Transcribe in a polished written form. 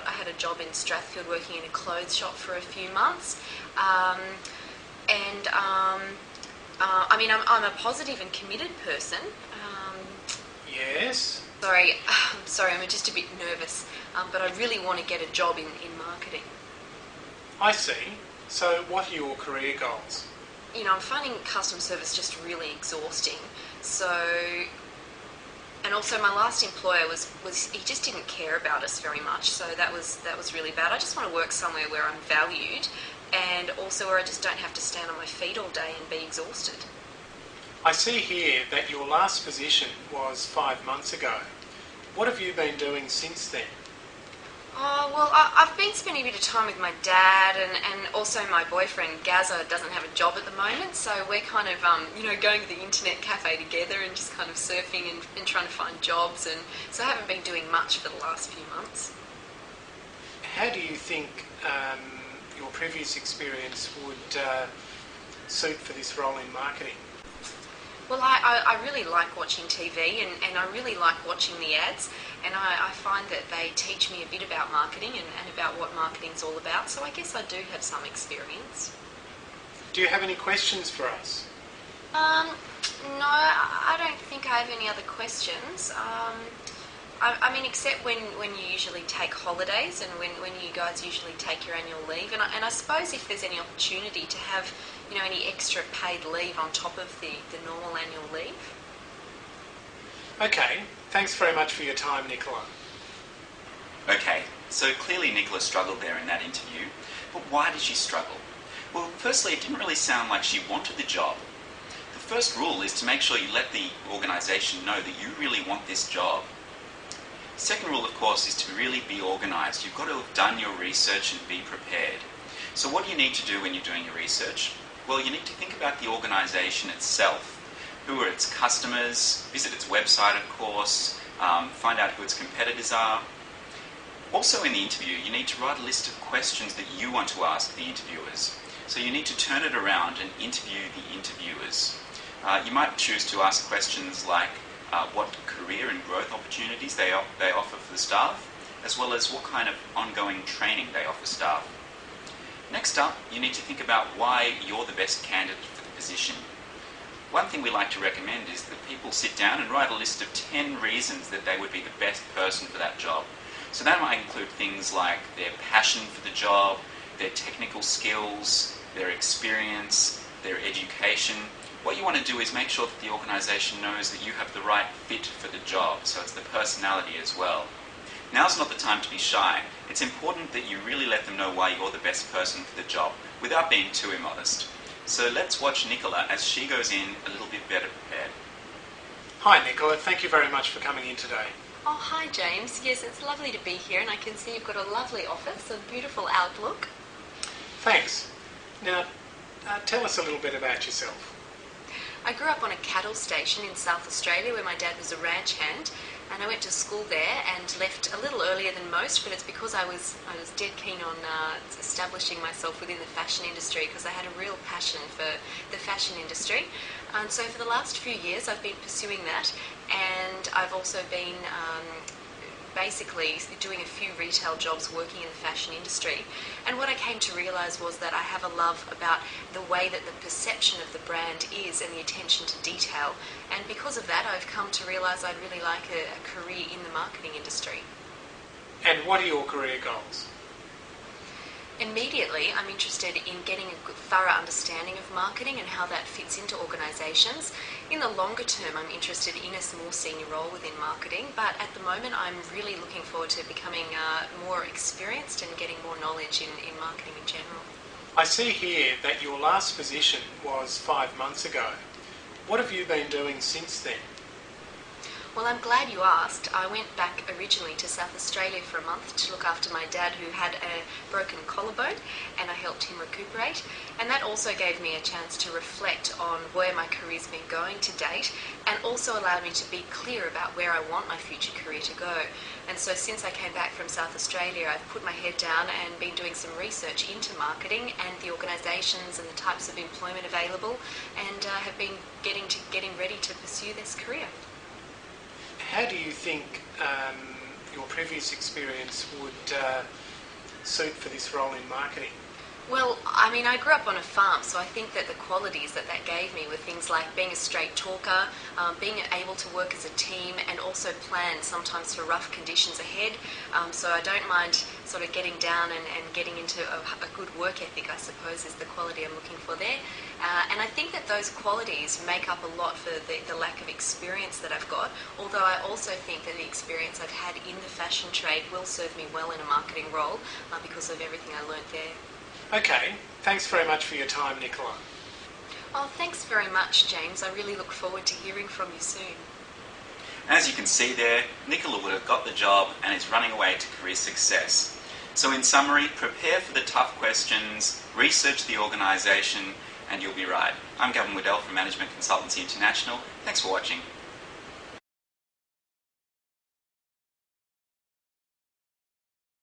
I had a job in Strathfield working in a clothes shop for a few months. I mean, I'm a positive and committed person. Yes? Sorry, I'm just a bit nervous, but I really want to get a job in marketing. I see. So what are your career goals? You know, I'm finding customer service just really exhausting. And also my last employer was he just didn't care about us very much, so that was really bad. I just want to work somewhere where I'm valued, and also where I just don't have to stand on my feet all day and be exhausted. I see here that your last position was 5 months ago. What have you been doing since then? Oh, well, I've been spending a bit of time with my dad, and also my boyfriend, Gazza, doesn't have a job at the moment, so we're kind of, going to the internet cafe together and just kind of surfing and trying to find jobs, and so I haven't been doing much for the last few months. How do you think your previous experience would suit for this role in marketing? Well, I really like watching TV and I really like watching the ads, and I find that they teach me a bit about marketing and about what marketing's all about, so I guess I do have some experience. Do you have any questions for us? No, I don't think I have any other questions. I mean, except when you usually take holidays and when you guys usually take your annual leave. And I suppose if there's any opportunity to have, any extra paid leave on top of the normal annual leave. Okay, thanks very much for your time, Nicola. Okay, so clearly Nicola struggled there in that interview. But why did she struggle? Well, firstly, it didn't really sound like she wanted the job. The first rule is to make sure you let the organisation know that you really want this job. Second rule, of course, is to really be organised. You've got to have done your research and be prepared. So what do you need to do when you're doing your research? Well, you need to think about the organisation itself. Who are its customers? Visit its website, of course. Find out who its competitors are. Also in the interview, you need to write a list of questions that you want to ask the interviewers. So you need to turn it around and interview the interviewers. You might choose to ask questions like, what career and growth opportunities they offer for the staff, as well as what kind of ongoing training they offer staff. Next up, you need to think about why you're the best candidate for the position. One thing we like to recommend is that people sit down and write a list of 10 reasons that they would be the best person for that job. So that might include things like their passion for the job, their technical skills, their experience, their education. What you want to do is make sure that the organisation knows that you have the right fit for the job, so it's the personality as well. Now's not the time to be shy. It's important that you really let them know why you're the best person for the job, without being too immodest. So let's watch Nicola as she goes in a little bit better prepared. Hi Nicola, thank you very much for coming in today. Oh, hi James. Yes, it's lovely to be here, and I can see you've got a lovely office, a beautiful outlook. Thanks. Now, tell us a little bit about yourself. I grew up on a cattle station in South Australia where my dad was a ranch hand, and I went to school there and left a little earlier than most, but it's because I was dead keen on establishing myself within the fashion industry, because I had a real passion for the fashion industry. And so for the last few years I've been pursuing that, and I've also been basically doing a few retail jobs working in the fashion industry. And what I came to realise was that I have a love about the way that the perception of the brand is and the attention to detail. And because of that, I've come to realise I'd really like a career in the marketing industry. And what are your career goals? Immediately, I'm interested in getting a thorough understanding of marketing and how that fits into organisations. In the longer term, I'm interested in a more senior role within marketing, but at the moment I'm really looking forward to becoming more experienced and getting more knowledge in marketing in general. I see here that your last position was 5 months ago. What have you been doing since then? Well, I'm glad you asked. I went back originally to South Australia for a month to look after my dad, who had a broken collarbone, and I helped him recuperate. And that also gave me a chance to reflect on where my career's been going to date, and also allowed me to be clear about where I want my future career to go. And so since I came back from South Australia, I've put my head down and been doing some research into marketing and the organisations and the types of employment available, and have been getting ready to pursue this career. How do you think your previous experience would suit for this role in marketing? Well, I mean, I grew up on a farm, so I think that the qualities that gave me were things like being a straight talker, being able to work as a team, and also plan sometimes for rough conditions ahead. So I don't mind sort of getting down and getting into a good work ethic, I suppose, is the quality I'm looking for there. And I think that those qualities make up a lot for the lack of experience that I've got, although I also think that the experience I've had in the fashion trade will serve me well in a marketing role because of everything I learnt there. Okay, thanks very much for your time, Nicola. Oh, thanks very much, James. I really look forward to hearing from you soon. As you can see there, Nicola would have got the job and is running away to career success. So in summary, prepare for the tough questions, research the organisation, and you'll be right. I'm Gavin Waddell from Management Consultancy International. Thanks for watching.